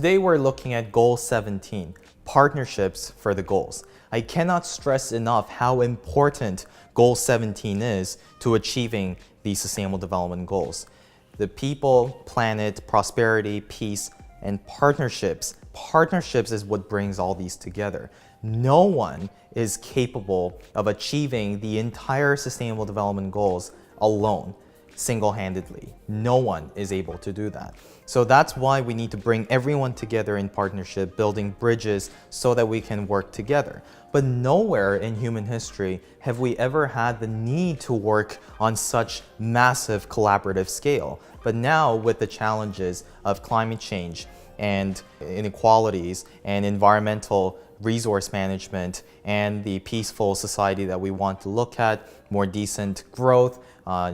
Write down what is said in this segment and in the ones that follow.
Today we're looking at Goal 17, Partnerships for the Goals. I cannot stress enough how important Goal 17 is to achieving these Sustainable Development Goals. The people, planet, prosperity, peace, and partnerships. Partnerships is what brings all these together. No one is capable of achieving the entire Sustainable Development Goals alone, single-handedly. No one is able to do that. So that's why we need to bring everyone together in partnership, building bridges so that we can work together. But nowhere in human history have we ever had the need to work on such massive collaborative scale. But now with the challenges of climate change and inequalities and environmental resource management and the peaceful society that we want to look at, more decent growth,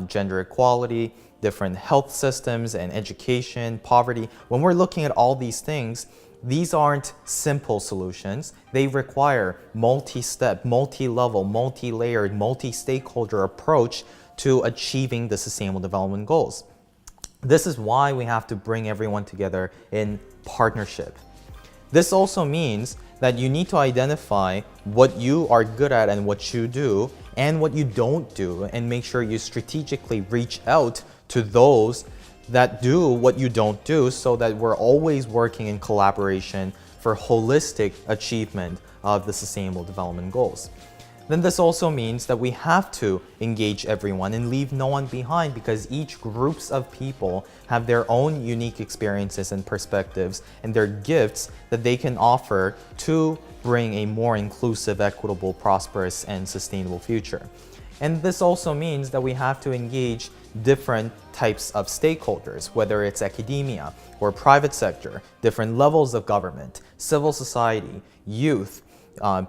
gender equality, different health systems and education, poverty. When we're looking at all these things, these aren't simple solutions. They require multi-step, multi-level, multi-layered, multi-stakeholder approach to achieving the Sustainable Development Goals. This is why we have to bring everyone together in partnership. This also means that you need to identify what you are good at and what you do and what you don't do, and make sure you strategically reach out to those that do what you don't do, so that we're always working in collaboration for holistic achievement of the Sustainable Development Goals. Then this also means that we have to engage everyone and leave no one behind, because each groups of people have their own unique experiences and perspectives and their gifts that they can offer to bring a more inclusive, equitable, prosperous, and sustainable future. And this also means that we have to engage different types of stakeholders, whether it's academia or private sector, different levels of government, civil society, youth,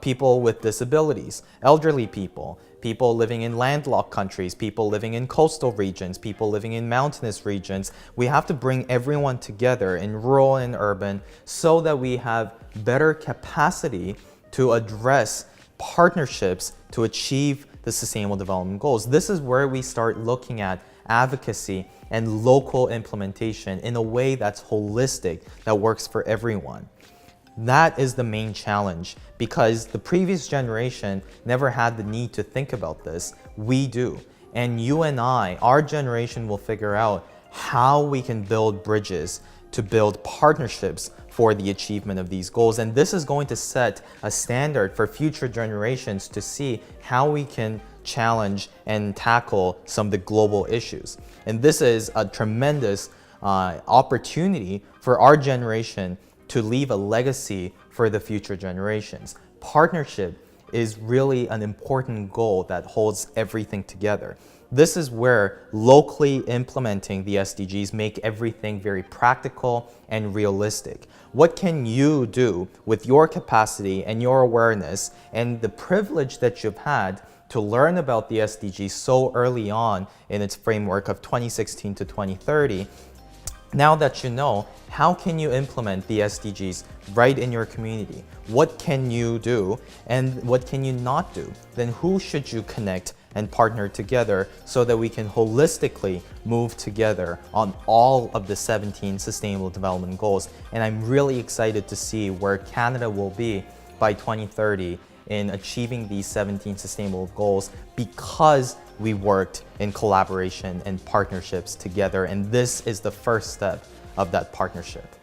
people with disabilities, elderly people, people living in landlocked countries, people living in coastal regions, people living in mountainous regions. We have to bring everyone together in rural and urban so that we have better capacity to address partnerships to achieve the Sustainable Development Goals. This is where we start looking at advocacy and local implementation in a way that's holistic, that works for everyone. That is the main challenge, because the previous generation never had the need to think about this. We do. And you and I, our generation, will figure out how we can build bridges to build partnerships for the achievement of these goals. And this is going to set a standard for future generations to see how we can challenge and tackle some of the global issues. And this is a tremendous opportunity for our generation to leave a legacy for the future generations. Partnership is really an important goal that holds everything together. This is where locally implementing the SDGs make everything very practical and realistic. What can you do with your capacity and your awareness and the privilege that you've had to learn about the SDGs so early on in its framework of 2016 to 2030? Now that you know, how can you implement the SDGs right in your community? What can you do and what can you not do? Then who should you connect and partner together so that we can holistically move together on all of the 17 Sustainable Development Goals? And I'm really excited to see where Canada will be by 2030 in achieving these 17 sustainable goals, because we worked in collaboration and partnerships together. And this is the first step of that partnership.